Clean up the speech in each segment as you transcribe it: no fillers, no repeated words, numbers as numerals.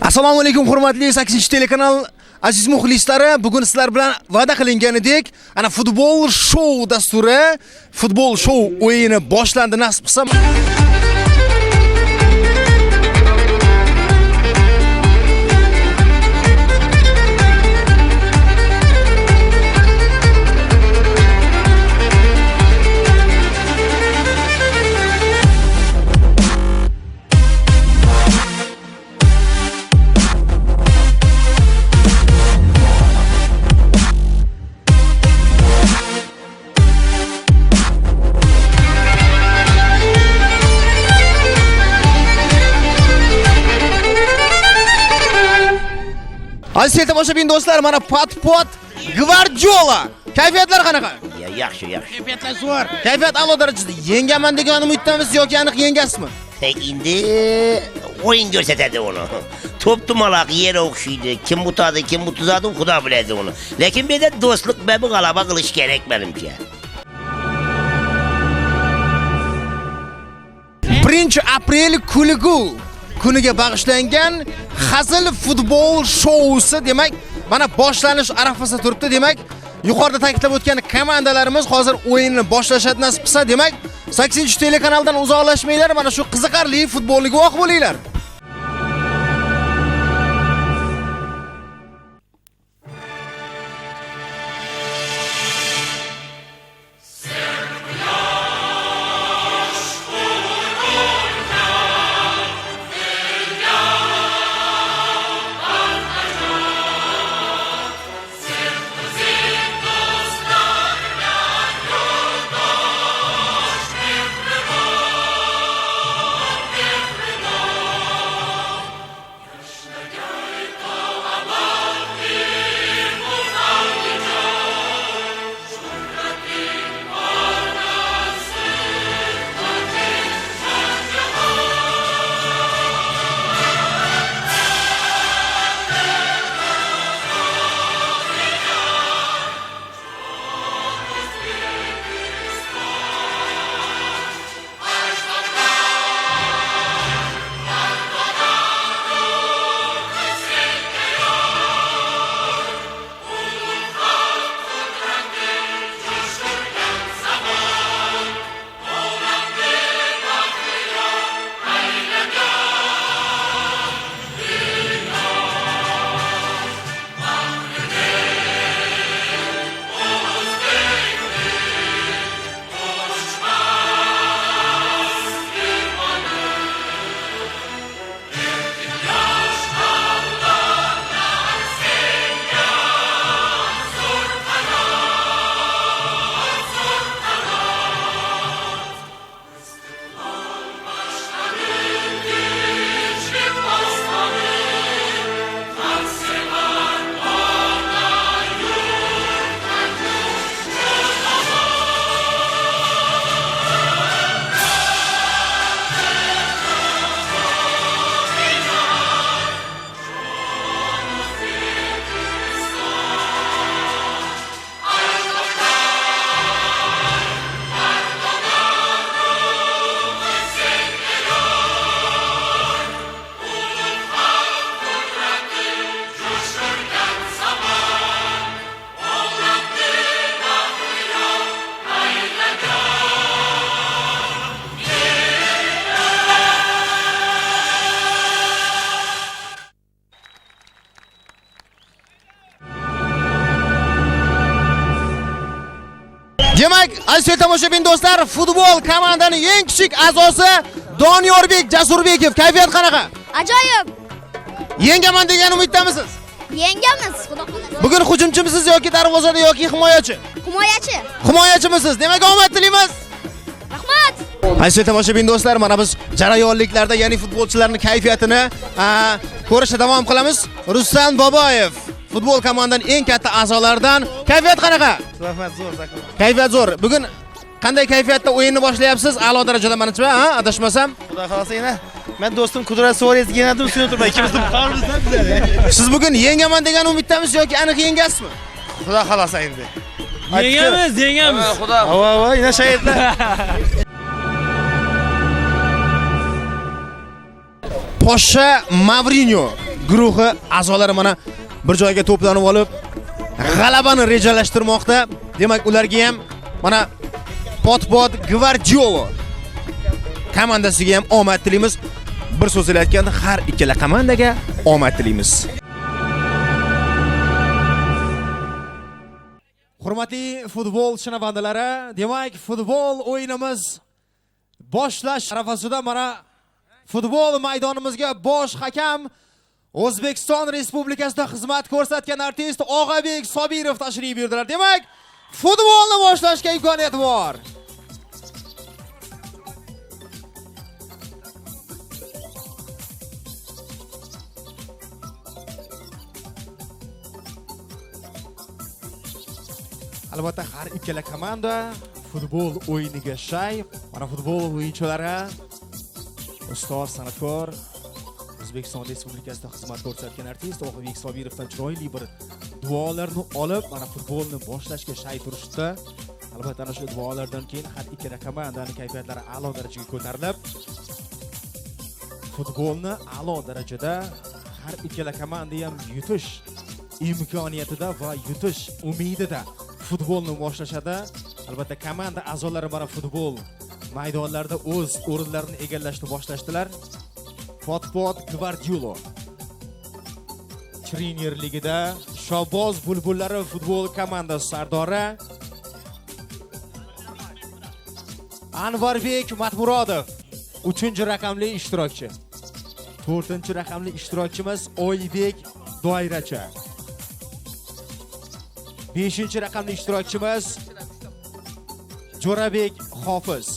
Assalomu alaykum hurmatli 8-telekanal aziz muxlislari. Bugun sizlar bilan va'da qilinganidek, ana futbol show dasturi, futbol show o'yini boshlandi nasib qilsa. Aziz tomoshabin do'stlar, mana Pat Gvardiola. Kayfiyatlar qanaqa? Yaxshi. Kayfiyatlar zo'r. Kayfiyat a'lo darajada. Yengaman degan umiddamiz yoki aniq yengasizmi? Endi o'yin ko'rsatadi uni. Top tumalaq yer o'xshaydi. Kim butadi, kim butuzadi, Xudo biladi uni. Lekin bu yerda do'stlik babi g'alaba qilish kerak menimcha. 1-aprel kuniga bag'ishlangan hazil futbol shousi demak, mana boshlanish arafasida turibdi. Demak, yuqorida ta'kidlab o'tgan komandalarimiz hozir o'yinni boshlashadi nasib qilsa, demak, 8-telekanaldan uzoqlashmanglar, mana shu qiziqarli futbolni guvoh bo'linglar. Demak, aziz tomoshabin do'stlar, futbol komandaning eng kichik a'zosi Doniyorbek Jasurbekov. Kayfiyat qanaqa? Ajoyib. Yengaman degan umiddamisiz? Yengamiz, xudo xohlasa. Bugun hujumchimisiz yoki darvozada yoki himoyachi? Himoyachi. Himoyachimisiz. Demak, omad tilaymiz. Rahmat. Aziz tomoshabin do'stlar, mana biz jarayonliklarda, ya'ni futbolchilarning kayfiyatini ko'rishda davom qilamiz. Ruslan Boboyev, futbol komandaning eng katta a'zolaridan. Kayfiyat qanaqa? Rahmat, zo'r zakon. Kayfiyat zo'r. Bugun qanday kayfiyatda o'yinni boshlayapsiz? A'lo darajada menimcha, ha, adashmasam. Xudo xolasa yana men do'stim Qudrat Suarezga yana ustun turmay ikkimiz qarimizdan bizlar. Siz bugun yengaman degan umiddamisiz yoki aniq yengasizmi? Xudo xolasa endi. Yengamiz. Xudo. Va, yana shahidlar. Poshsha Mourinho guruhi a'zolari mana bir joyga to'planib olib, g'alabani rejalashtirmoqda. Demak, ularga ham mana Potpot Gvardiola komandasiga ham omad tilaymiz. Bir so'z bilan aytganda, har ikkala komandaga omad tilaymiz. Hurmatli futbol shinavandalari, demak, futbol o'yinimiz boshlash arafasida mana futbol maydonimizga bosh hakam O'zbekiston Respublikasida xizmat ko'rsatgan artist Og'abek Sobirov tashrif buyurdilar. Demak, futbolni boshlashga imkoniyat bor. Albatta har ikkala komanda futbol o'yiniga shay. Mana futbol o'yinchilari ustoz san'atkor O'zbekiston Respublikasida xizmat ko'rsatgan artist Og'abek Sobirovdan chiroyli bir duolarni olib, mana futbolni boshlashga shay turishdi. Albatta ana shu duolardan keyin har ikkala komandaning kayfiyatlari a'lo darajaga ko'tarilib, futbolni a'lo darajada har ikkala komanda ham yutish imkoniyatida va yutish umidida futbolni boshlashadi. Albatta komanda a'zolari mana futbol maydonlarida o'z o'rinlarini egallashni boshlashdilar. Potpot Gvardiola trenerligida Shoboz Bulbullari futbol komandasi sardori Anvarbek Matmurodov 3-raqamli ishtirokchi. 4-raqamli ishtirokchimiz Oybek Doirachi. 5-raqamli ishtirokchimiz Jo'rabek Hofiz.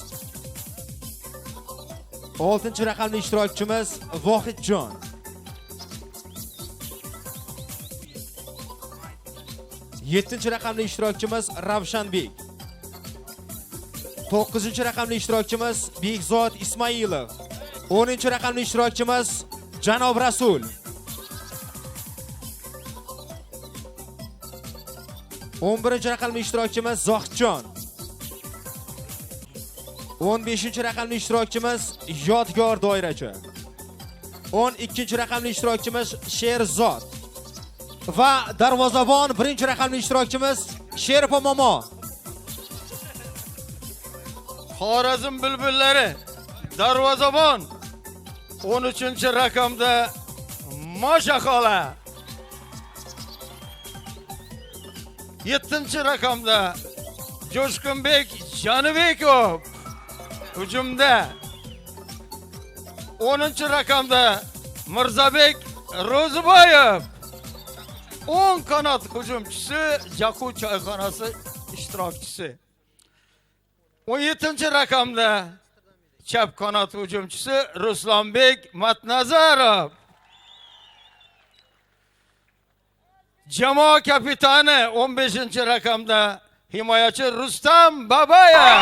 6-raqamli ishtirokchimiz Vohidjon. 7-raqamli ishtirokchimiz Ravshanbek. 9-raqamli ishtirokchimiz Bekzod Ismoilov. 10-raqamli ishtirokchimiz Janob Rasul. 11-raqamli ishtirokchimiz Zohidjon. 15-raqamli ishtirokchimiz Yodgor Doirachi. 12-raqamli ishtirokchimiz Sherzod. Va darvozabon 1-raqamli ishtirokchimiz Sherpo Momo. Xorazm bulbullari darvozabon 13-raqamda Mosha xola. 7-raqamda Jo'shqinbek Jonibekov. Hujumda 10-raqamda Mirzabek Ro'ziboyev. 10 qanot hujumchisi Jaku choyxonasi ishtirokchisi. 17-raqamda chap qanot hujumchisi Ruslonbek Matnazarov. Jamoa kapitani 15-raqamda himoyachi Rustam Babayev.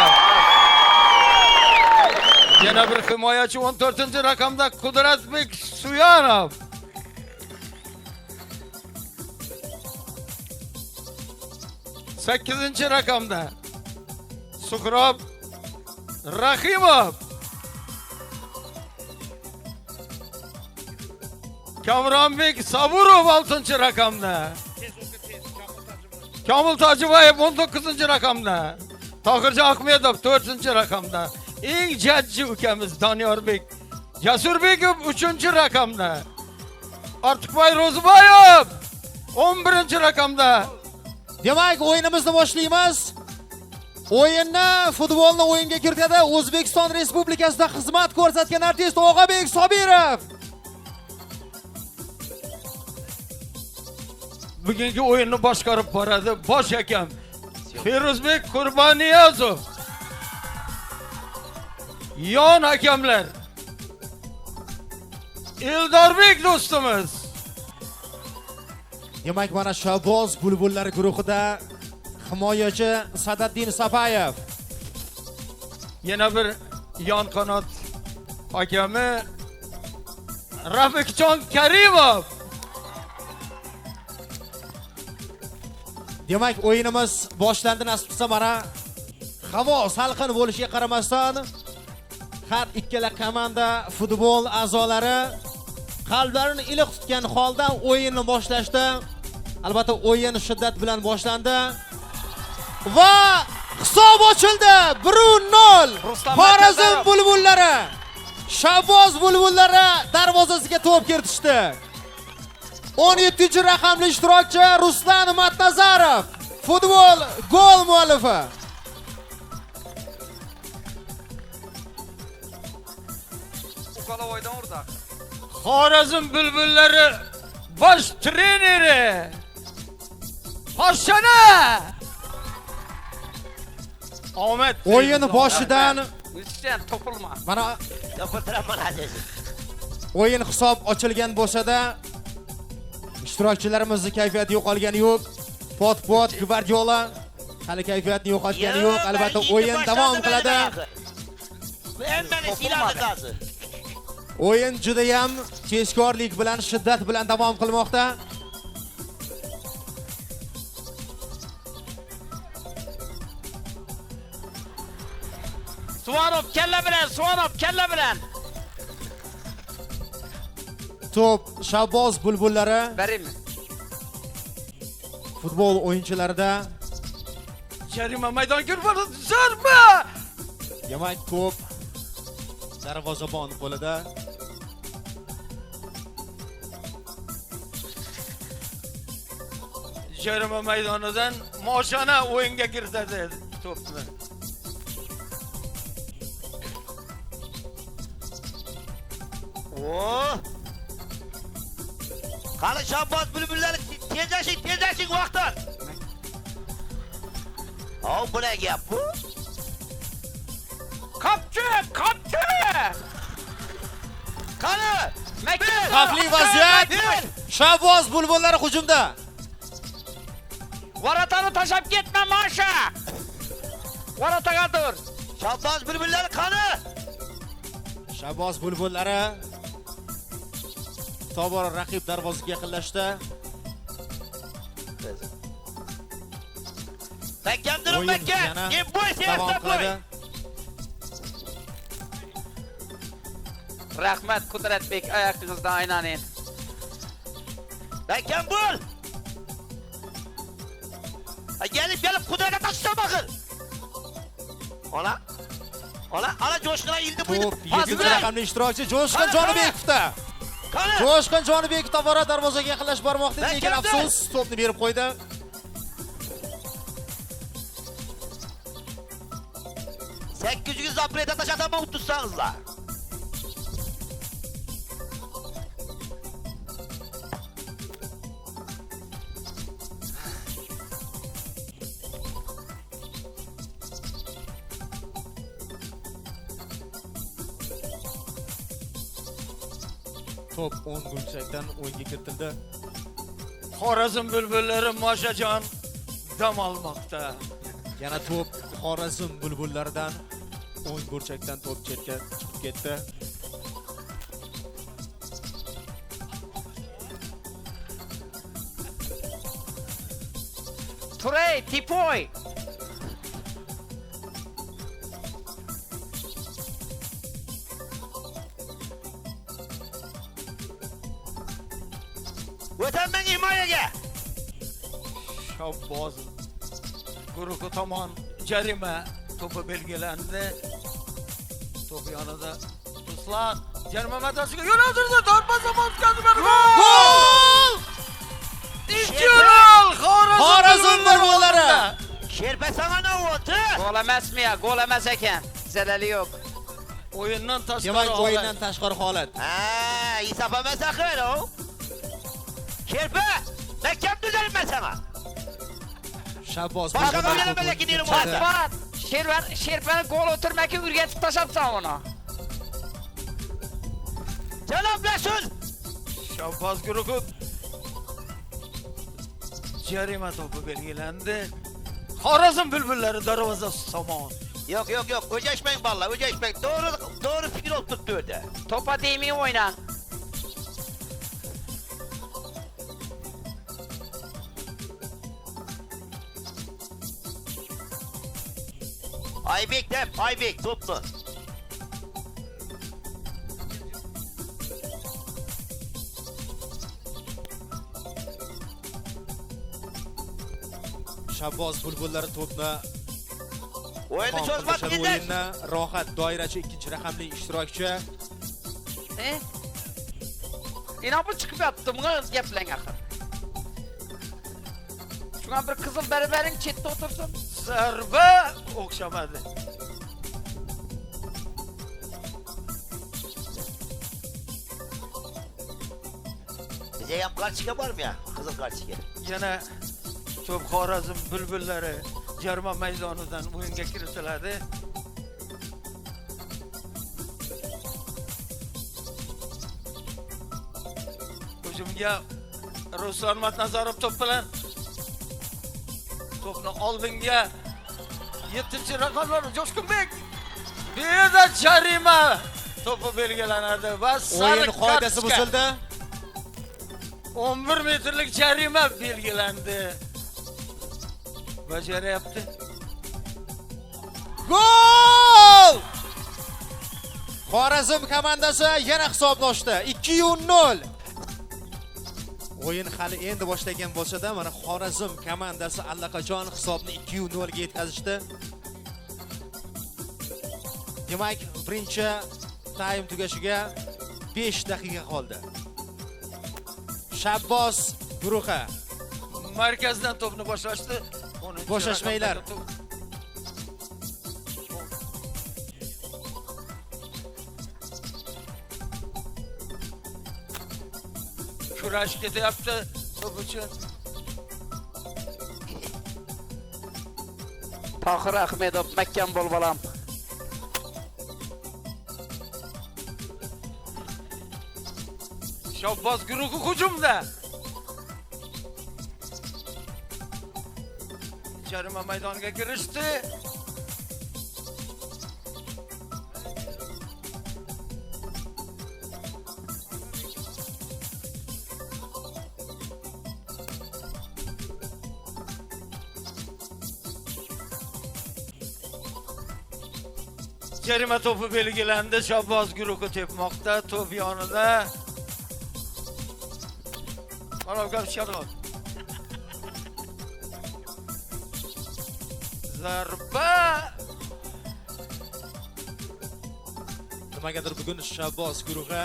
Yana bir himoyachi 14-raqamda Qudratbek Suyanov. 8-raqamda Suhrob Rahimov. Kamronbek Saburov 6-raqamda. Komil Tojiboyev 19-raqamda. Tohirjon Ahmedov 4-raqamda. Eng jajji ukamiz Donyorbek Jasurbekov 3-raqamda. Ortiqboy Ro'ziboyev 11-raqamda. Demak, o'yinimizni boshlaymiz. O'yinni futbolni o'yinga kiritadi O'zbekiston Respublikasida xizmat ko'rsatgan artist Og'abek Sobirov. Bugungi o'yinni boshqarib boradi bosh hakam Feruzbek Qurboniyozov. Yon hakamlar Eldorbek do'stimiz. Demak, mana Shoboz bulbullari guruhida himoyachi Sadaddin Sapayev, Yana bir yon qanot hakami Rafikjon Karimov. Demak, o'yinimiz boshlandi nasib qilsa mana havo salqin bo'lishiga qaramasdan har ikkala komanda futbol a'zolari qalblarini iliq tutgan holda o'yinni boshlashdi. Albatta o'yin shiddat bilan boshlandi va hisob ochildi. 1-0. Xorazm bulbullari, Shabboz bulbullari darvozasiga to'p kiritishdi. 17-raqamli ishtirokchi Ruslan Matnazarov futbol gol muallifi. Xorazm bulbullari bosh treneri Hoshana Omad O'yin boshidan Hussein topilma. mana Yo'qotiraman aziz. o'yin hisob ochilgan bo'lsa-da ishtirokchilarimizning kayfiyati yo'qolgani yo'q. Pot Gvardiola hali kayfiyatni yo'qotgani yo'q. Albatta o'yin davom qiladi. Emmani siladi qazi. O'yin juda ham tezkorlik bilan, shiddat bilan davom qilmoqda. Suvarov kalla bilan. To'p Shabboz bulbullari Beraymi? futbol o'yinchilarida. Jarima maydonga zarba. Demak, to'p darvozabon qo'lida. Jarima maydonidan Moshana o'yinga kiritadi to'pni. Qani Shabboz bulbullari tezlashing vaqtdan. Bu ne gap bu? Kapçı! Qani! Xavfli vaziyat. Shabboz bulbullari hujumda. Varatani tashab ketma Masha. Varataga tur. Shabboz bulbullari qani? Shabboz bulbullari tobora raqib darvozasiga yaqinlashdi. Makam durib makam. Bo'y Davom qiladi. Rahmat Qudratbek, oyog'ingizdan aylaning. Makam bo'l. Gelip Qudratga tashlab baxir. Ana Jo'shqin ildi buydi. To'p 7-raqamli ishtirokchi Jo'shqin Jonibekovda. Qani? Jo'shqin Jonibekov tobora darvozaga yaqinlashib bormoqda, lekin afsus to'pni berib qo'ydi. $800 zapreta tashlataman utussangizlar. To'p 10 burchakdan o'yinga kiritildi. Xorazm bulbullari Moshajon dam olmoqda. Yana to'p Xorazm bulbullaridan o'ng burchakdan to'p chetga chiqib ketdi. Turay, Tipoy. O'taman himoyaga. Shabboz guruhi tomon jarima to'pi belgilandi. To'p yonida Ruslan jarima maydonchasiga yo'naltirdi. Darvozabon o'tkazib berdi. Gol! 2-0 Xorazm bulbullari. Sherpa sana ne oldu? Gol emasmi ya? Gol emas ekan. Zalali yo'q. O'yindan tashqari Demak, holat. o'yindan tashqari holat. İsaf emas axir o. Sherpa, makam düzelmez sana. Shabboz Boshqa bo'lgan lekin yerim oladi. Chappat. Sherpani gol o'tirmakka o'rgatib tashabsan uni. Jaloblashin. Shabboz guruhi jarima to'pi belgilandi. Xorazm bulbullari darvozasi tomon. Yok yok yok. Öceşmeyin vallahi. Öceşmeyin. Doğru fikir oturttu öyle. Topa değmeyin oynan. Aybek de. Aybek toplu. Shabboz bulbullari to'pni Oyunu çözmek qilishadi. yeter. O'yinni rohat doirachi ikkinchi raqamli ishtirokchi. İnan bu çıkıp yaptı. Buna gaplang axir. Şuna bir kızıl berberin chetda otursun. Zarba o'xshamadi. Bize yap karşıya var mı ya? Kızıl karşıya. Yana to'p Xorazm bulbullari jarima maydonidan o'yinga kiritiladi. Hujumga Ruslan Matnazarov to'p bilan to'pni oldinga 7-raqamlar Jo'shqinbek. Bu yerda jarima to'pi belgilanadi va O'yin qoidasi buzildi. 11 metrlik jarima belgilandi. Bajaryapti. Gol! Xorazm komandasi yana hisobni ochdi. 2-0. O'yin hali endi boshlangan bo'lsa-da, mana Xorazm komandasi allaqachon hisobni 2-0 ga yetkazishdi. Demak, birinchi taym tugashiga 5 daqiqa qoldi. Shabboz guruhi Markazdan to'pni boshlashdi. Boshlashmanglar. Kurash ketyapti to'p uchun. Tohir Ahmedov makkan bo'l bolam. Shabboz guruhi hujumda. Jarima maydoniga kirishdi. Jarima to'pi belgilandi. Shabboz guruhi tepmoqda. To'p yonida. Marovga Shabboz. Zarba. nimagadir bugun Shabboz guruhi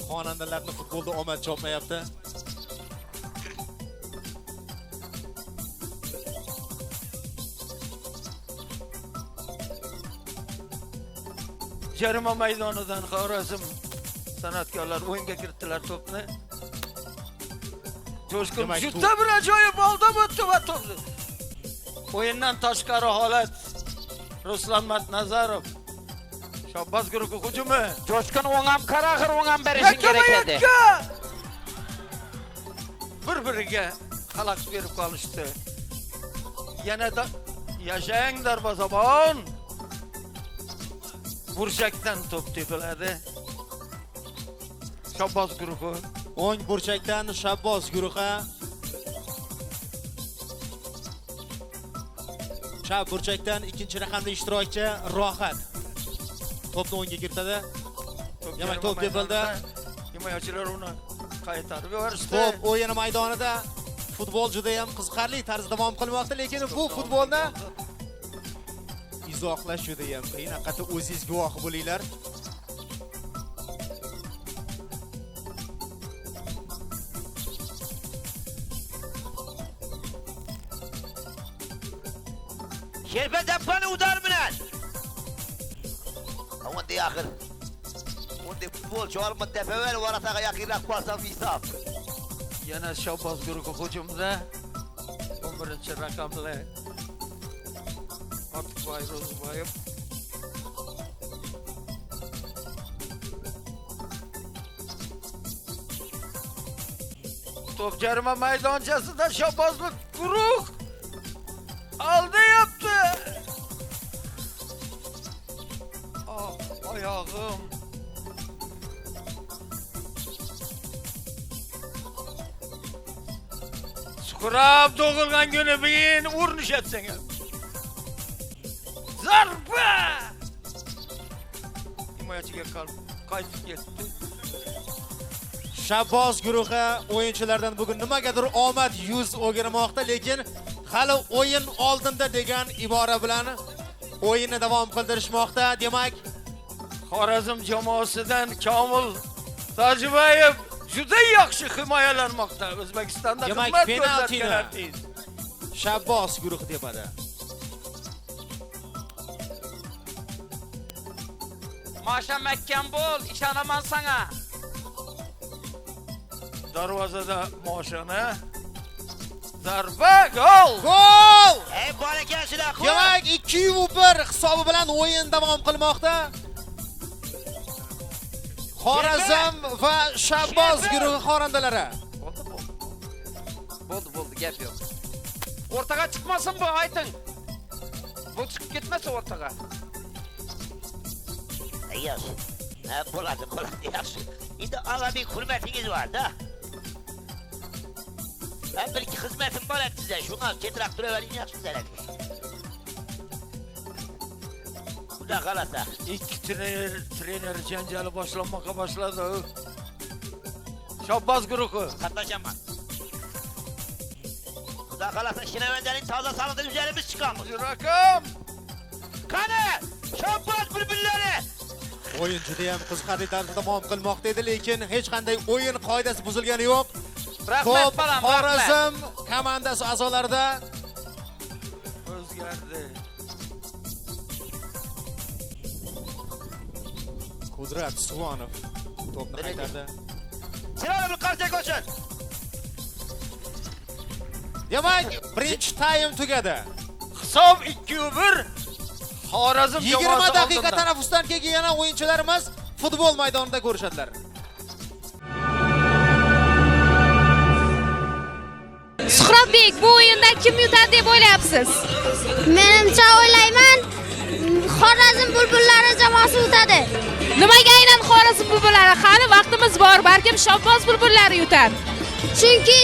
xonandalarni futbolda omad chopmayapti. Jarima maydonidan Xorazm san'atkorlar o'yinga kiritdilar to'pni. Jo'shqin Demak, juda bir ajoyib oldi o'tdi va to'pni. O'yindan tashqari holat. Ruslan Matnazarov. Shabboz guruhi hujumi. Jo'shqin o'ngam qara, axir o'ngam berishing kerak edi. Bir-biriga xalaqit berib qolishdi. Yana da yashang darvozabon. Burchakdan to'p tepiladi. Shabboz guruhi. O'ng burchakdan Shabboz guruhi. Chap burchakdan ikkinchi raqamli ishtirokchi Rohat. To'pni o'ngga kiritadi. Demak, to'p tepildi. Himoyachilar uni qaytarib yuborishdi. To'p o'yin maydonida futbol juda ham qiziqarli tarzda davom qilmoqda, lekin bu futbolni izohlash juda ham qiyin. Haqiqatda o'zingiz guvohi bo'linglar. Şerife depanı udar bilen. Ama de yakır. Onda futbol çoğalma tepever var atağa yakırlak barsam hesap. Yana Shabboz guruhi hujumda 11-raqamli Ortiqboy Ro'zboyev. To'p jarima maydonchasida Shabbozlik guruh aldi yaptı. oyog'im. Suqrab doğulgan günü bir urnish etsen ham. Zarba! Himoyachiga qaytib ketdi. Shabboz guruhi o'yinchilaridan bugun nimagadir omad yuz o'girmoqda, lekin hali o'yin oldinda degan ibora bilan o'yinni davom qildirishmoqda. Demak, Xorazm jamoasidan Komil Tojibayev juda yaxshi himoyalanmoqda. O'zbekistonda demak xizmat penaltini ko'rsatgan artist. Shabboz guruhi tepada. Masha makkan bo'l, ishonaman sana. Darvozada Moshana. Zarba gol! Gol! Ey barakasizlar. Demak 2-1 hisobi bilan o'yin davom qilmoqda. Xorazm va Shabboz guruhi xonandalari. Bo'ldi, gap yo'q. O'rtaga chiqmasin bu, ayting. Bu chiqib ketmasa o'rtaga. Yaxshi. Bo'ladi, yaxshi. Endi avvalgi hurmatingiz bor-da. Ben bir iki xizmatim bor edi sizga. Shunga ketirib turavering, yaxshi bo'ladi. Xudo xolasa. İlk trener janjali boshlanmoqqa boshladi. Shabboz guruhi Qatnashaman. Xudo xolasa Shinavandaning toza salida üzerimiz chiqamiz. Rakam! Qani! Shabboz bulbullari! O'yin juda ham qiziqarli tarzda davom qilmoqda edi, lekin hech qanday o'yin qoidasi buzilgani yo'q. Rahmat balam, Xorazm komandasi a'zolarida O'zgardi. Qudrat Suvonov to'pni qaytardi. Sirali qarshi ko'chin. Demak, birinchi taym tugadi. Hisob 2-1. Xorazm 20 daqiqa tanaffusdan keyin yana o'yinchilarimiz futbol maydonida ko'rishadilar. Suhrobbek, bu o'yinda kim yutadi deb o'ylayapsiz? Menimcha o'ylayman, Xorazm bulbullari jamoasi yutadi. Nimaga aynan Xorazm bulbullari? Hali vaqtimiz bor, balkim Shabboz bulbullari yutar. Chunki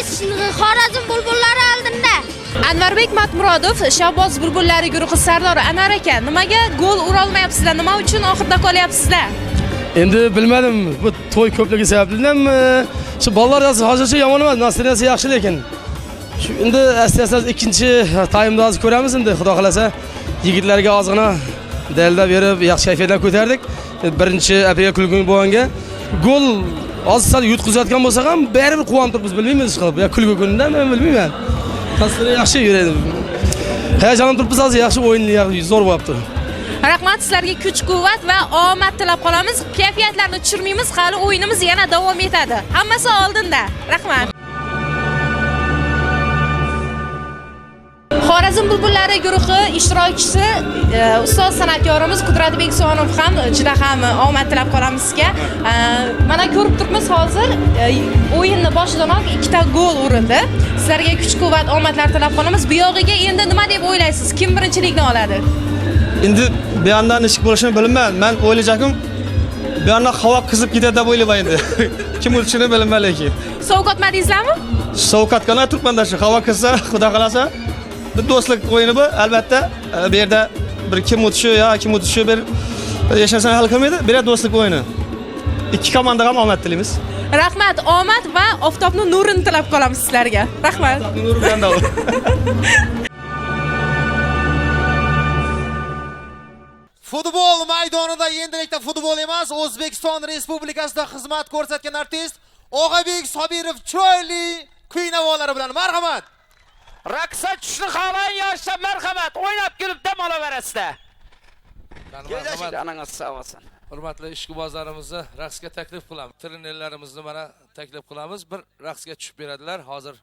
Xorazm bulbullari oldinda. Anvarbek Matmurodov, Shabboz bulbullari guruhi sardori Anar aka, nimaga gol ura olmayapsizlar? Nima uchun oxirida qolyapsizlar? Endi bilmadim, bu to'y ko'pligi sababidanmi? Shu bolalar hozircha yomon emas, nasriyasi yaxshi lekin. Shu endi asta-asta ikkinchi taymda ko'ramiz endi, xudo xolasa. Yigitlarga ozgina dalda berib, yaxshi kayfiyatdan ko'tardik. Birinchi apiga kulgun bo'lganga gol hozir yutqizayotgan bo'lsa ham baribir quvonib turibmiz, bilmaymiz hech qilib. Ya kulgundan men bilmayman. Tasviri yaxshi yuradi. Hayajonlanib turibmiz, hozir yaxshi o'yin zo'r bo'lyapti. Rahmat, sizlarga kuch-quvvat va omad tilab qolamiz. Kayfiyatlarni tushirmaymiz, hali o'yinimiz yana davom etadi. Hammasi oldinda. Rahmat. Xorazm bulbullari guruhi ishtirokchisi ustoz san'atkorimiz Qudratbek Sonov ham juda ham omad tilab qolamiz sizga. Mana ko'rib turibmiz hozir o'yinni boshidanoq ikkita gol urildi. Sizlarga kuch-quvvat, omadlar tilab qolamiz. Bu yog'iga endi nima deb o'ylaysiz? Kim birinchilikni oladi? Endi bu yandan ish bo'lishini bilmayman. Men o'ylajakim bu yandan havo qizib ketadi deb o'ylayman endi. Kim o'tishini bilmayman lekin. Sovuq o'tmadingizlarmi? Sovuq o'tganda turibman-da shu havo qizsa, xudo xolasa. Bir do'stlik o'yini bu, albatta. Bu yerda bir kim o'tishi bir hech narsani hal qilmaydi. Bu yerda do'stlik o'yini. Ikki komandaga ham omad tilaymiz. Rahmat, omad va oftobning nurini tilab qolamiz sizlarga. Rahmat. Nur bilan davom. Futbol maydonida endilikda futbol emas, O'zbekiston Respublikasida xizmat ko'rsatgan artist Og'abek Sobirov chiroyli kuy navolari bilan marhamat. Raqsga tushni xohlang yoshlar, marhamat. O'ynab kulib dam olaverasizlar. Anangiz sog' bo'lsin. Hurmatli ishqibozlarimizni raqsga taklif qilamiz. Trenerlarimizni mana taklif qilamiz. Bir raqsga tushib beradilar. Hozir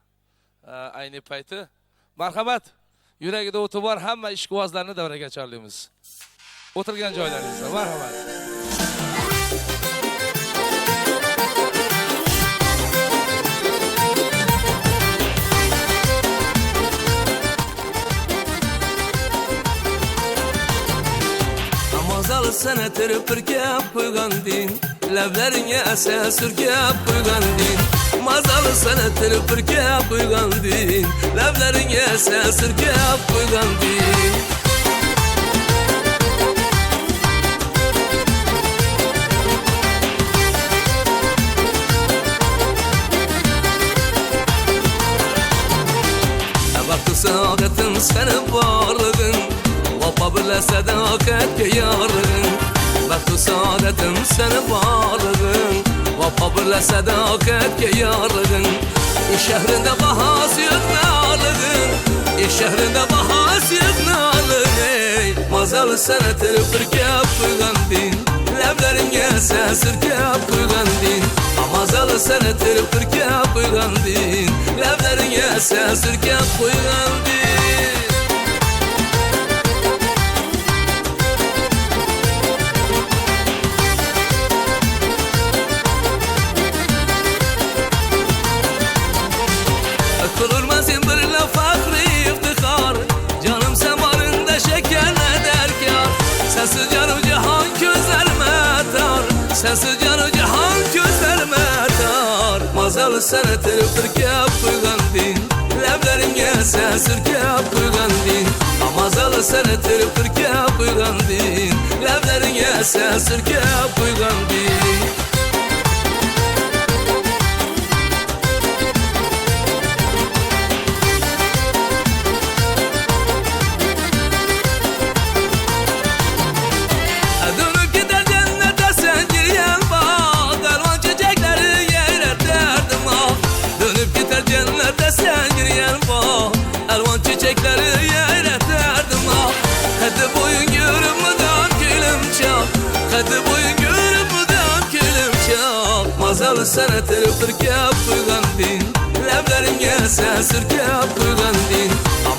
ayni payti. Marhamat. Yuragida o'ti bor hamma ishqibozlarni davraga chorlaymiz. O'tirgan joylaringizda marhamat. sana tirpirkab qo'yganding, lablaringga asal surkab qo'yganding. Mazalı sana tirpirkab qo'yganding, lablaringga asal surkab qo'yganding. Vakti saadetim senin varlığın, vapa bile sadakatke yarlığın. Vakti saadetim senin varlığın, vapa bile sadakatke yarlığın. Şehrinde bahası yok nalığın, şehrinde bahası yok nalığın. Mazalı sana tirpirkab qo'yganding, lablaringga asal surkab qo'yganding. Mazalı sana tirpirkab qo'yganding, lablaringga asal surkab qo'yganding. Kurulmaz bir laf fakhri iftihar, canım sen barında şekerle derkar. Sensiz canım cihan gözlerime tar, sensiz canım cihan gözlerime tar. Mazalı sana tirpirkab qo'yganding, lablaringga asal surkab qo'yganding. Mazalı sana tirpirkab qo'yganding, lablaringga asal surkab qo'yganding. Elvan çiçekleri yere derdim ah. Hadi boyun görünmeden gülüm çal, hadi boyun görünmeden gülüm çal. Mazalı sana tirpirkab qo'yganding, lablaringga asal surkab qo'yganding.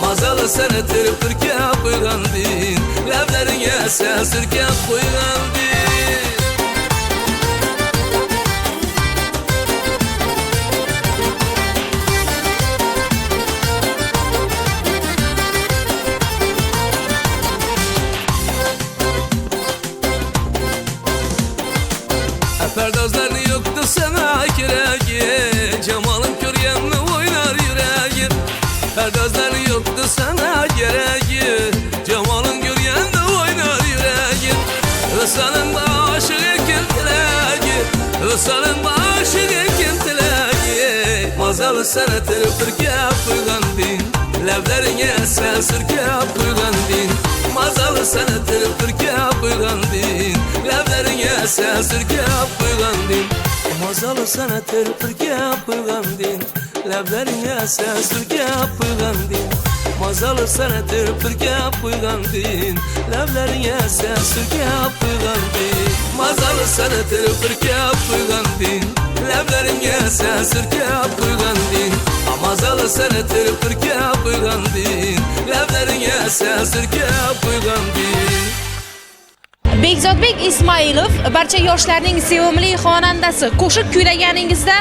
Mazalı sana tirpirkab qo'yganding, lablaringga asal surkab qo'yganding. Perdazlarını yoktu sana kiregi, cemalın köryenli oynar yüreği. Perdazlarını yoktu sana geregi, cemalın köryenli oynar yüreği. Islanın başı ekin tilegi, ıslanın başı ekin tilegi. Mazalı sana tirpirkab qo'yganding, lablaringga asal surkab qo'yganding. Mazalı sana tirpirkab qo'yganding, lablaringga asal surkab qo'yganding. Mazalı sana tirpirkab qo'yganding, lablaringga asal surkab qo'yganding. Mazalı sana tirpirkab qo'yganding, lablaringga asal surkab qo'yganding. Mazalı sana tirpirkab qo'yganding, lablaringga asal surkab qo'yganding. Mazalı sana tirpirkab qo'yganding, lablaringga asal surkab qo'yganding. Bekzodbek Ismoilov barcha yoshlarning sevimli xonandasi. Qo'shiq kuylaganingizda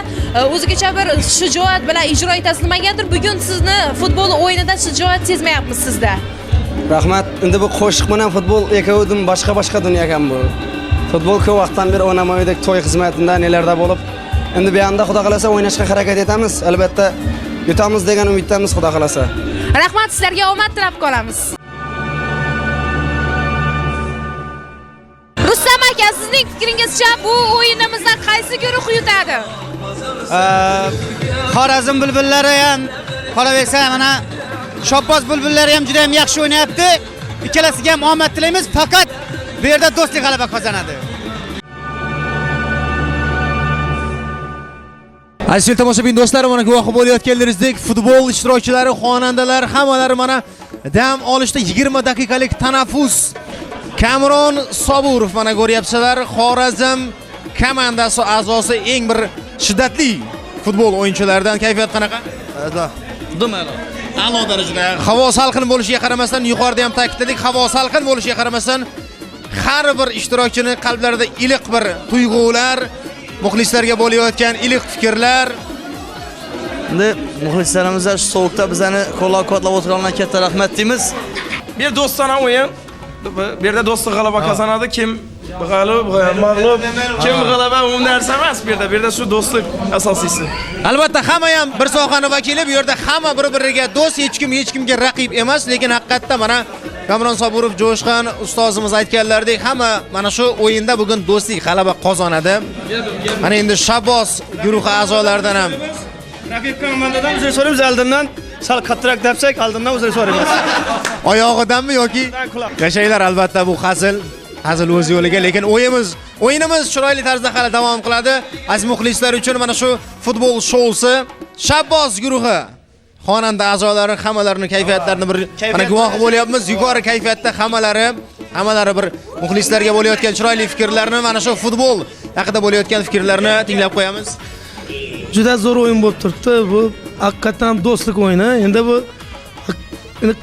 o'zigacha bir shijoat bilan ijro etasiz. Nimagadir bugun sizni futbol o'yinida shijoat sezmayapmiz sizda. Rahmat. Endi bu qo'shiq bilan futbol ikkovidan boshqa dunyo ekan bu. Futbol ko'p vaqtdan beri o'ynamaydik, to'y xizmatida nelarda bo'lib. Endi bu yerda xudo xolasa o'ynashga harakat etamiz. Albatta yutamiz degan umiddamiz xudo xolasa. Rahmat, sizlarga omad tilab qolamiz. Rustam aka, sizning fikringizcha bu o'yinimizda qaysi guruh yutadi? Xorazm bulbullari ham, qolaversa mana Shopboz bulbullari ham juda ham yaxshi o'ynayapti. Ikkalasiga ham omad tilaymiz, faqat bu yerda do'stlik g'alaba qozonadi. Aziz tomoshabin do'stlar, mana guvohi bo'layotganlaringizdek, futbol ishtirokchilari, xonandalar hammalari mana dam olishda 20 daqiqalik tanaffus. Kamron Soburov mana ko'ryapsizlar, Xorazm komandasi a'zosi, eng bir shiddatli futbol o'yinchilaridan. Kayfiyat qanaqa? Dumalo. A'lo darajada. Havo salqin bo'lishiga qaramasdan, yuqorida ham ta'kidladik, havo salqin bo'lishiga qaramasdan har bir ishtirokchini qalblarida iliq bir tuyg'ular, muxlislarga bo'layotgan iliq fikrlar. Endi muxlislarimiz shu sovuqda bizani qo'llab-quvvatlab o'tirganlarga katta rahmat deymiz. Bir do'stona o'yin. Bu yerda do'stlik g'alaba qozonadi. Kim g'alib, mag'lub, kim g'alaba u narsa emas. Bu yerda shu do'stlik asosiysi. Albatta hamma ham bir sohani vakili, bu yerda hamma bir-biriga do'st, hech kimga raqib emas, lekin haqiqatda mana Kamron Soburov, Jo'shqin ustozimiz aytganlaridek, hamma mana shu o'yinda bugun do'stlik g'alaba qozonadi. Mana endi Shabboz guruhi a'zolaridan ham Raqib komandadan uzr so'raymiz oldindan. Sal qattiqroq debsak, oldindan uzr so'raymiz. Oyog'idanmi yoki yashaylar albatta bu hazil o'z yo'liga, lekin o'yinimiz chiroyli tarzda hali davom qiladi. Aziz muxlislar uchun mana shu futbol shousi Shabboz guruhi xonanda a'zolari hammalarini kayfiyatlarini bir mana guvohi bo'lyapmiz. Yuqori kayfiyatda hammalari bir muxlislarga bo'layotgan chiroyli fikrlarni, mana shu futbol haqida bo'layotgan fikrlarni tinglab qo'yamiz. Juda zo'r o'yin bo'lib turibdi. Bu haqiqatan do'stlik o'yini. Endi bu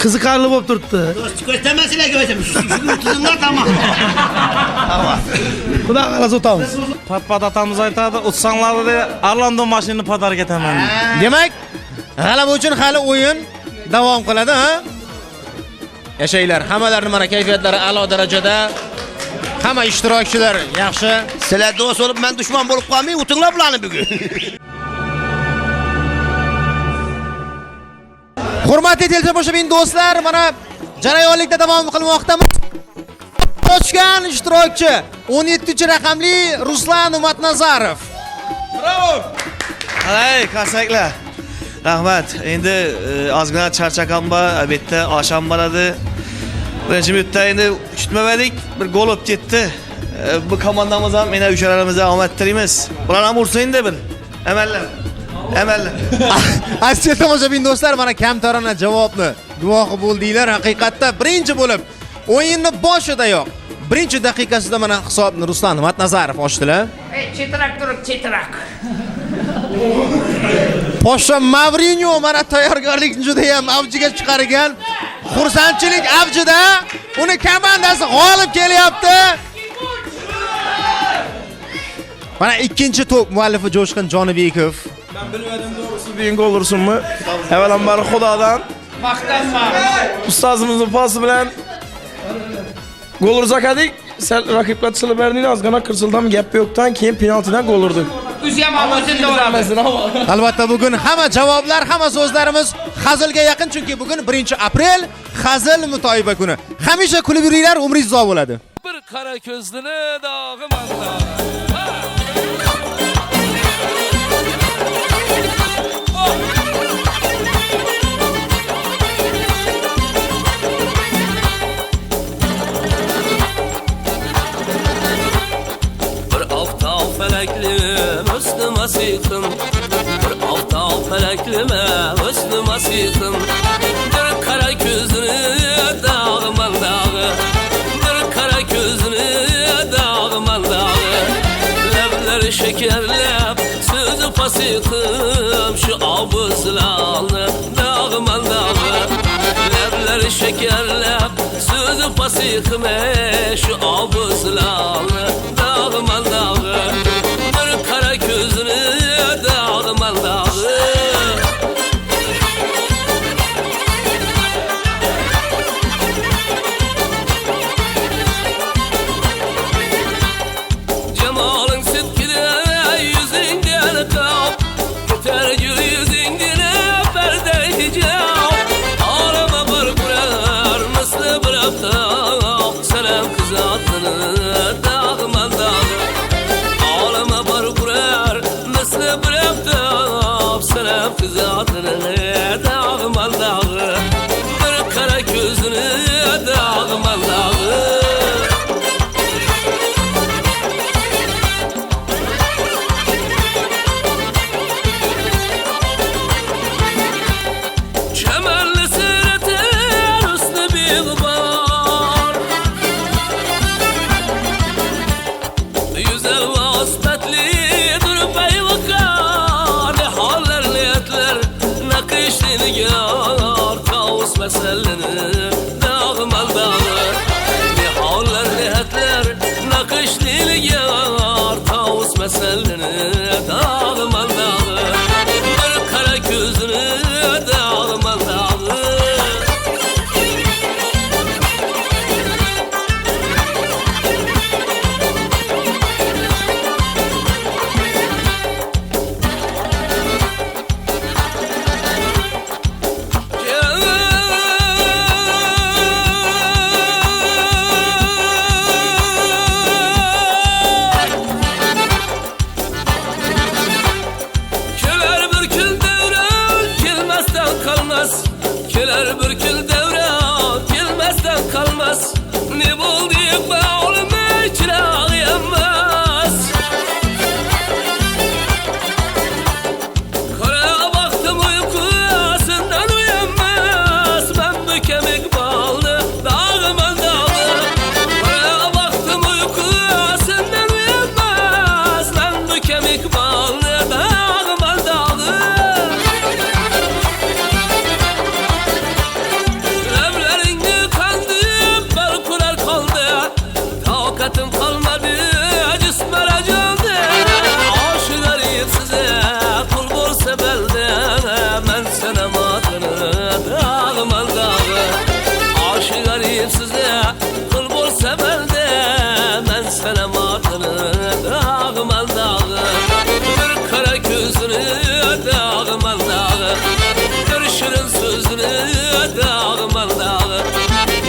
qiziqarli bo'lib turibdi. Do'stlik ko'rsamasizlar ko'rsam. Tuzumlar tamom. Xudo xolasa o'tamiz. Pat atamiz aytadi, "Utsanglarni Arlando mashinani padarga etaman." Demak, g'alaba uchun hali o'yin davom qiladi, ha? Yashaylar, hammalarining mana kayfiyatlari a'lo darajada. Hamma ishtirokchilar yaxshi. Sizlar do'st bo'lib, men dushman bo'lib qolmay, o'tinglar bularni bugun. Hurmatli teletomoshabin do'stlar, mana jarayonlikda davom qilmoqdamiz. Ochgan ishtirokchi 17-raqamli Ruslan Umatnazarov. Bravo! Qalay, qarsaklar. Rahmat. Endi ozgina charchaganba, albatta osham bo'ladi. Birinchi minutda endi kutmadik, bir gol olib ketdi. Bu komandamiz ham mena uchalarimizga omad tilaymiz. Ular ham ursin endi bir. Amallar. Aziz tomoshabin do'stlar, mana kamtarona javobni guvohi bo'ldinglar. Haqiqatda birinchi bo'lib o'yinni boshidayoq birinchi daqiqasida mana hisobni Ruslan Matnazarov ochdilar. Chetrak turib, chetrak. Poshsha Mavrinyo mana tayyorgarlikni juda ham avjiga chiqargan. Xursandchilik avjida. Uni komandasi g'olib kelyapti. Mana ikkinchi to'p muallifi Jo'shqin Jonibekov. Ben bilmedim doğrusu bir gol ursunmu? Evvelen Xudodan. Maqtanma. Ustozimizning pası bilan gol ursak edik. Sen rakiplar çılıp verdiğin azgana kırsıldan gap yoktan keyin penaltıdan gol urdu. O'ziyam o'zini uramiz. Albatta bugun hamma javoblar, hamma so'zlarimiz hazilga yaqin, chunki bugun 1-aprel hazil mutoyiba kuni. Hamisha kulib yuringlar, umringiz uzoq bo'ladi. Bir qara ko'zlini dog'im anda. Üstüme sıktım, bir avta feleklime üstüme sıktım. Bir kara gözünü dağıman dağı, bir kara gözünü dağıman dağı. Lebleri şekerlep sözü pasıktım, şu avızlarını dağıman dağı. Lebleri şekerlep sözü pasıktım, şu avızlarını dağıman dağı. Kara gözünü dağıman dağı. Cemalın sıtkide yüzünden kap, tercih yüzünden perde hicab. Ağlama bir kurar misli bir aptal, selam kız adını dağıman dağı. Ağlama bar kurar, misli bir aptal, selam kız adını dağıman dağı. Bir kara gözünü dağıman dağı. Çemerli sırıtır üstü bir bar, güzel vasfetli durup eyvakar. Ne haller niyetler nakışlı nigar, kaos meselini dağıman dağı. Ne haller niyetler nakışlı nigar, kaos meselini dağıman dağı. Bir kara gözünü dağıman dağı. Geler bir kül devre gelmezden kalmaz. Ne bulduk be oğlum çırağı yanmaz. Kara baktım uykusundan uyanmaz. Ben bu kemik bağlı dağıma dağı. Kara baktım uykusundan uyanmaz. Ben bu kemik bağlı dağıma dağı. Evlerini kandım bel kurar kaldı. Takatim kalmadı cismer acıldı. Aşık arayıp size kul bolsa belde. Ben senem adını dağıma dağı. Aşık arayıp size kul bolsa belde. Ben senem adını dağıma dağı. Bir kara gözünü dağıma dağı. Bir şirin sözünü dağıma dağı.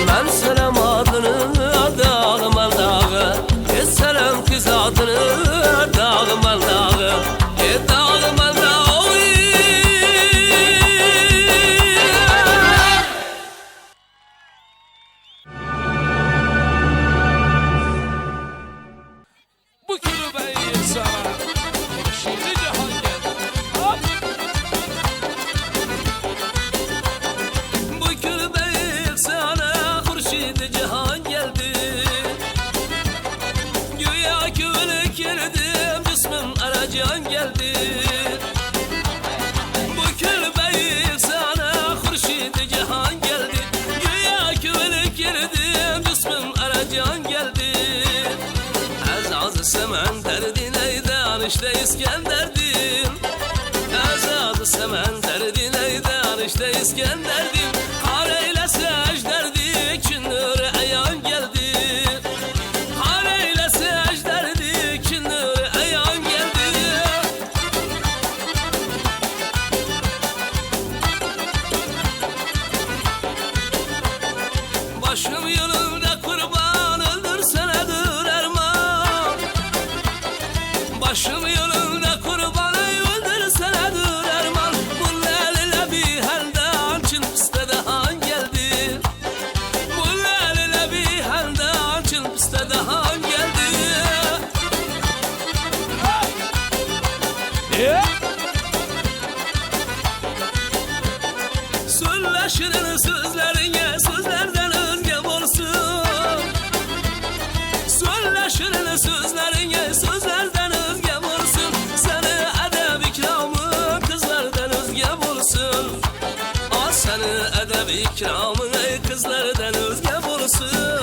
Ben senem adını dağıma dağı. Selam kız adını dağıma dağı. Dağıma dağı. Bu kulübeyi sana şimdi cihan geldi. Hop. Bu kulübe sana Hurşid cihan geldi. Güya kölük girdim cismim aracan geldi. Bu kulübe sana Hurşid cihan geldi. Güya kölük girdim cismim aracan geldi. Az semen derdin eydan işte İskender'dim. Az semen derdin eydan işte İskender'dim. Kar eylese ejderdi kinür ayan geldi. Kar eylese ejderdi kinür ayan geldi. Başım yolunda kurban öldürsene dur erman. Başım yolunda kurban öldürsene dur erman. Bu lelile bir halden çın piste dahan geldi. Bu lelile bir halden çın piste dahan geldi. Söyleşirin sözlerine sözlerden özge olsun. Söyleşirin sözlerine sözlerden özge olsun. Seni edeb ikramın kızlardan özge olsun. Seni edeb ikramın kızlardan özge olsun.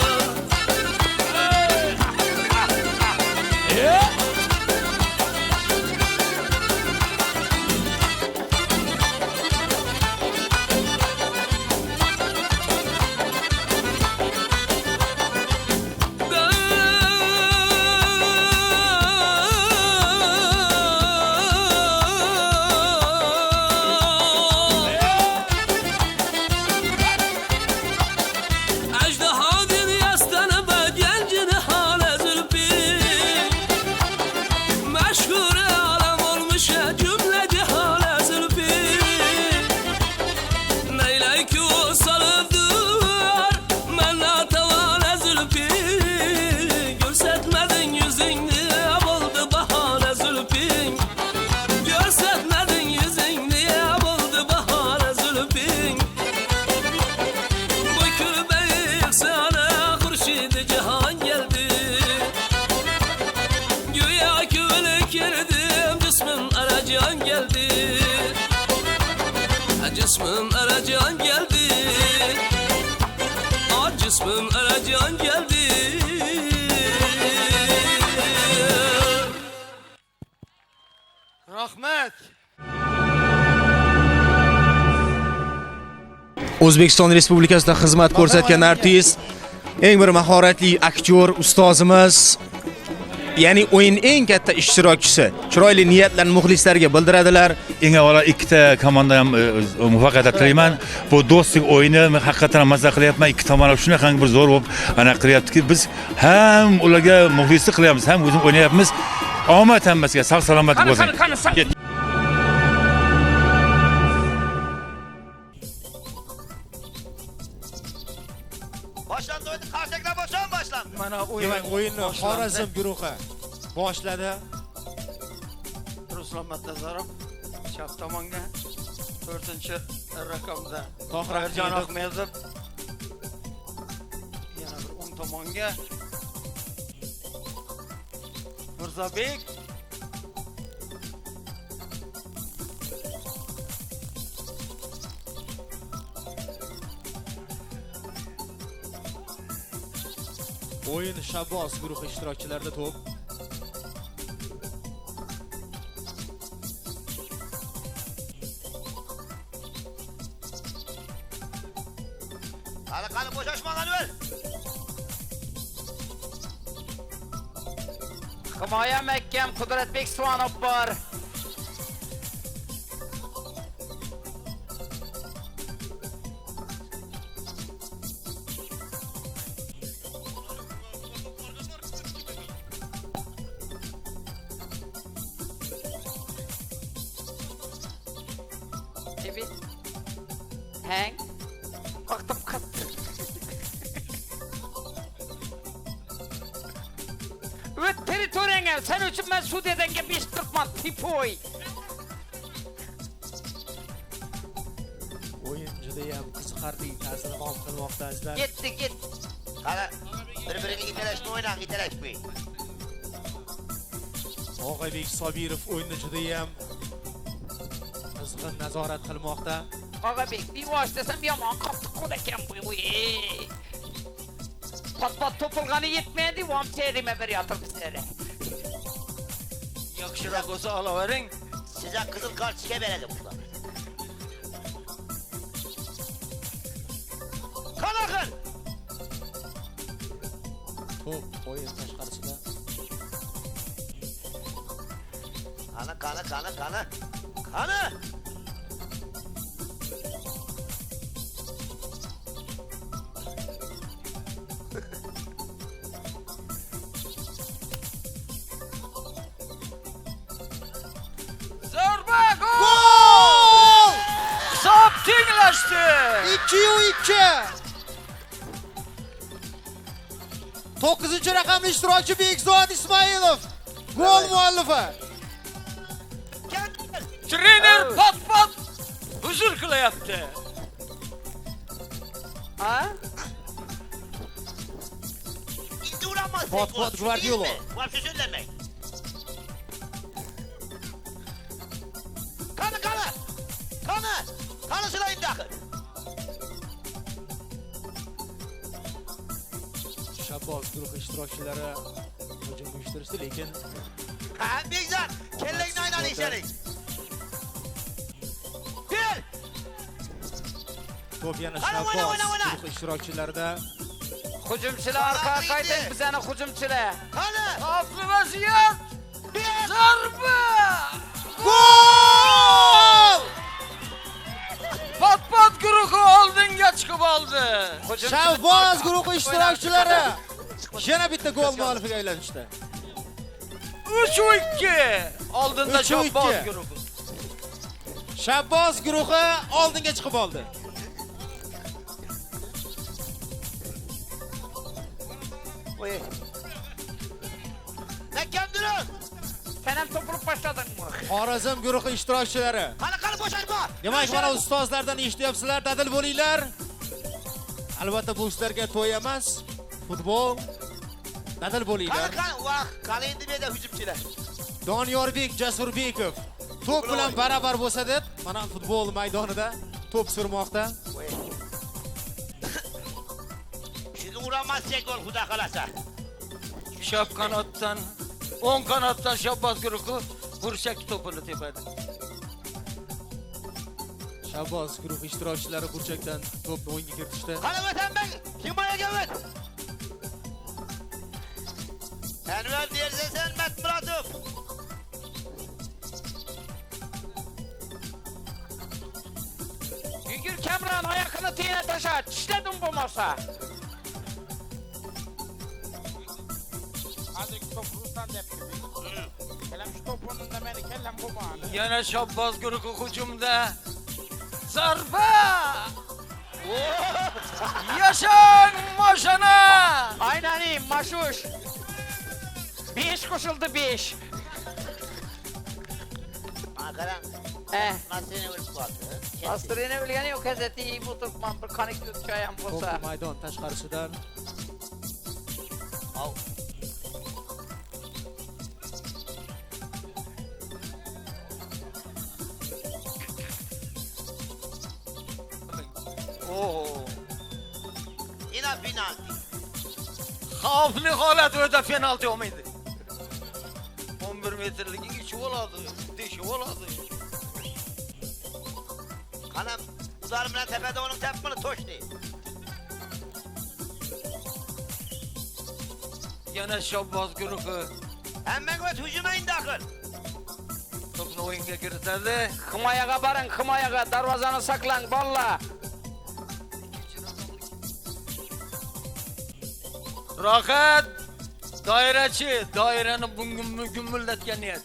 Cismim aracan geldi. Cismim aracan geldi. Rahmet. O'zbekiston Respublikasida xizmat ko'rsatgan artist, eng bir mahoratli aktyor ustozimiz, ya'ni o'yin eng katta ishtirokchisi. Chiroyli niyatlarni muxlislarga bildiradilar. Eng avvalo ikkita komanda ham muvaffaqiyat tilayman. Bu do'stlik o'yini haqiqatan mazza qilyapman. Ikki tomon ham shunaqangi bir zo'r bo'lib ana qilyaptiki, biz ham ularga muxlislik qilyapmiz, ham o'zimiz o'ynayapmiz. Omad hammasiga sog' salomat bo'lsin. Mana o'yin. Demak, o'yinni Xorazm guruhi boshladi. Ruslan Matnazarov chap tomonga 4-raqamda Tohir Tohirjon Ahmedov yana bir o'ng tomonga Mirzabek O'yin Shabboz guruhi ishtirokchilarida to'p. Qani bo'shashmagan o'l. Himoya mahkam Qudratbek Suvanov bor. Tebit. Hang. Vaqtim qatdi. Öt territoriyanga sen uchun men sudiyadanga 5 turkman tipoy. O'yin juda ham qiziqarli ta'sirini olib qilmoqda azizlar. Git. Qani bir-birini italashni o'ynang, italashmay. Og'abek Sobirov o'yinni juda ham qizg'in nazorat qilmoqda. Og'abek, bivosh desam yomon qattiq qo'l ekan bu. Pat to'pilgani yetmaydi, vam terime beryapti bizlere. yaxshiroq bo'lsa olavering. Sizga qizil kartochka beradi bular. Qanaqil? To'p o'yin tashqarisida. Qani. Zarba gol! Hisob tenglashdi. 2-2. 9-raqamli ishtirokchi Bekzod Ismoilov gol muallifi. Trener pat huzur qilyapti. Ha? Endi uramaz. Pot Guardiola. Vaqti söylemeyin. Qani silayın daxil. Shabboz guruhi ishtirokchilari hujum uyushtirishdi, lekin Ha, Bekzod, kellangni aylanishing. Ber! to'p yana Shabboz guruhi ishtirokchilarida. Hujumchilar orqaga qayting, bizani hujumchilar. Qani? Xavfli vaziyat. Zarba! Gol! Pat guruhi oldinga chiqib oldi. Shabboz guruhi ishtirokchilari yana bitta gol muallifiga aylanishdi. 3-2. Oldinda Shabboz guruhi. Shabboz guruhi oldinga chiqib oldi. Oy. Nakam durun. Sen ham to'pirib boshladingmi? Xorazm guruhi ishtirokchilari. Qani bo'shashma. Demak, mana ustozlardan eshityapsizlar, dadil bo'linglar. Albatta bu sizlarga to'y emas, futbol. Dadil bo'linglar. Qani endi menda hujumchilar. Doniyorbek Jasurbekov to'p bilan barabar bo'lsa deb, mana futbol maydonida to'p surmoqda. Shuni uramazsak gol xudo xolasa. Chap qanotdan, o'ng qanotdan Shabboz guruhi burchak to'pini tepadi. Shabboz guruhi ishtirokchilari burchakdan to'pni o'yinga kiritishdi. Qani vatanbek, himoyaga o't. Anvar Derzasan Matmuratov. Yugur Kamron oyoqini tiyina tashlab, tishladim bo'lmasa. Hozir to'p Ruslan deb. Kelam shu to'p o'rnida meni kellam bo'lmadi. Yana Shabboz guruhi hujumda. Zarba! Yaşang Moshana! Aynaning, Mashush. 5 qo'shildi 5. Qarang. Masini o'lib qoldi. Astrini bilgani yo'q, gazeti yeb o'tiribman, bir qoniq choy ham bo'lsa. Maydon tashqarisidan. Au. Yine penalti. Xavfli holat o'ta penalti olmaydi. 11 metrlik ichi bo'ladi, deshi bo'ladi. Qanam uzar bilan tepada onun tepmini to'shdi. Yana Shobboz guruhi. Hammaga o't hujumang daxil. To'pni o'yinga kiritadi. Himoyaga boring, himoyaga, darvozani saqlang, bolalar. Rohat doirachi, doirani gumullatgan niyat.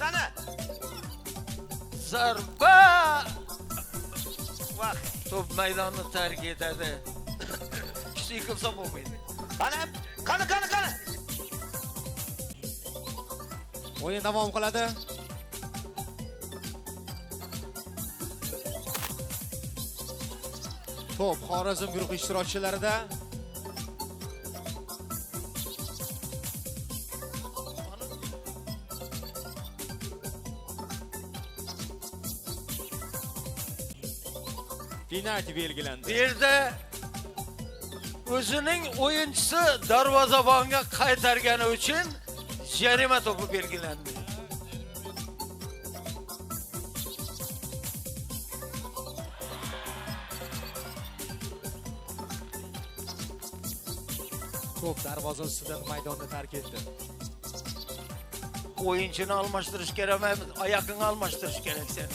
Qani. Zarba! Vaqt. Top maydonni tark etadi. Kichik qilsa bo'lmaydi. Qani. O'yin davom qiladi. Top Xorazm guruhi ishtirokchilarida. Penalti belgilandi. Bu yerda o'zining o'yinchisi darvozabonga qaytargani uchun jarima to'pi belgilandi. Top darvoza ustidan maydonni tark etdi. O'yinchini almashtirish kerak emas, oyoqini almashtirish kerak sen.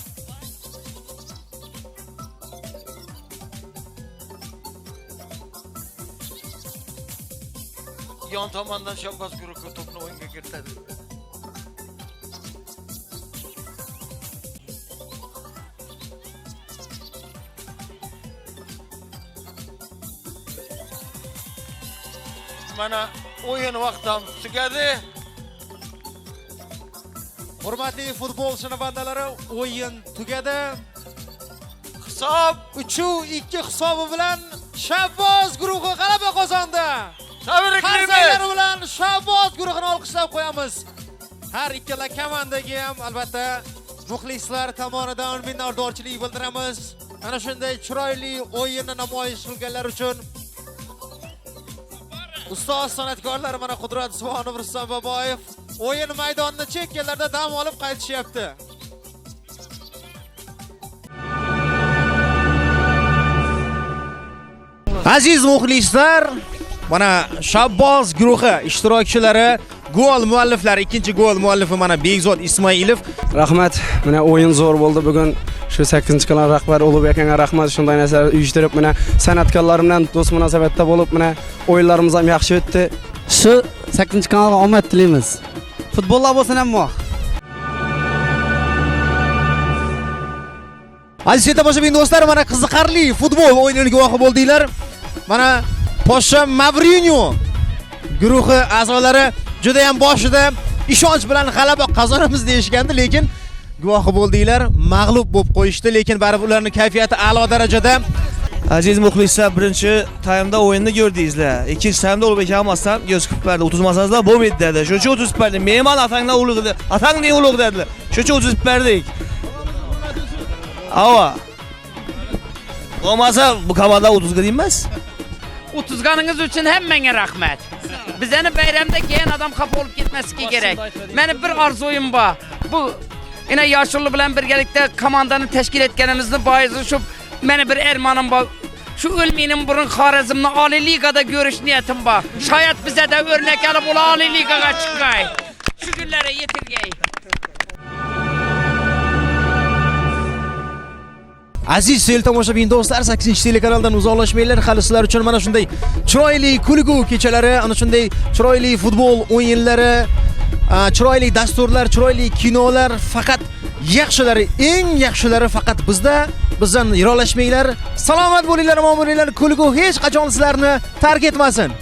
Yon tomondan Shobboz guruhi to'pni o'yinga kiritadi. Mana o'yin vaqtim tugadi. Hurmatli futbol shinavandalari, o'yin tugadi. Hisob 3-2 hisobi bilan Shobboz guruhi g'alaba qozondi. Tabriklaymiz. Qarsaklar bilan Shobboz guruhini olqishlab qo'yamiz. Har ikkala komandaga ham albatta muxlislar tomonidan minnatdorchilik bildiramiz. Ana shunday chiroyli o'yinni namoyish qilganlar uchun ustoz san'atkorlar mana Qudrat Subhonov, Rustam Boboyev o'yin maydonida chekkalarda dam olib qaytishyapti. Aziz muxlislar, mana Shobboz guruhi ishtirokchilari, gol mualliflari, ikkinchi gol muallifi mana Bekzod Ismoilov. Rahmat. Mana o'yin zo'r bo'ldi bugun. Shu 8-kanal rahbar Ulug'bek aka rahmat shunday narsalar uyushtirib, mana san'atkorlar bilan do'st munosabatda bo'lib, mana o'yinlarimiz ham yaxshi o'tdi. Shu 8-kanalga omad tilaymiz. Futbollar bo'lsin hamma. Aziz tomoshabin do'stlar, mana qiziqarli futbol o'yiniga guvohi bo'ldinglar. Mana Poshsha Mavrinyo guruhi a'zolari juda ham boshida ishonch bilan g'alaba qozonamiz deyishgandi, lekin guvohi bo'ldinglar, mag'lub bo'lib qo'yishdi, lekin baribir ularning kayfiyati a'lo darajada. Aziz muxlislar, birinchi taymda o'yinni ko'rdingizlar. Ikkinchi taymda Ulug'bek hamasdan göz qilib berdi. 30 masazlar bo'lmaydi dedi. Shuning uchun 30 berdi. Mehmon atanglar ulug' dedi. Atangning ulug' dedilar. Shuning uchun 30 berdik. Ava. Olmasa bu komanda 30 ga deymiz. 30'ganınız için hemmenge rahmet. Bizeni bayramda giyen adam kapı olup gitmesi gerek. Benim bir arzuyum var. Bu yine yaşlı bilen birlikte komandanı teşkil etkenimizde bayızı şu benim bir ermanım var. Şu ölmeyenin burun Xorazm'da Ali Liga'da görüş niyetim var. Şayet bize de örnek alıp ola Ali Liga'ya çıkay. Şu günlere yetirgey. Aziz sel tomoshabin do'stlar, 8-telekanaldan uzoqlashmanglar. Hali sizlar uchun mana shunday chiroyli kulgu kechalari, ana shunday chiroyli futbol o'yinlari, chiroyli dasturlar, chiroyli kinolar faqat yaxshilari, eng yaxshilari faqat bizda. Bizdan yiroqlashmanglar. Salomat bo'linglar, omon bo'linglar. Kulgu hech qachon sizlarni tark etmasin.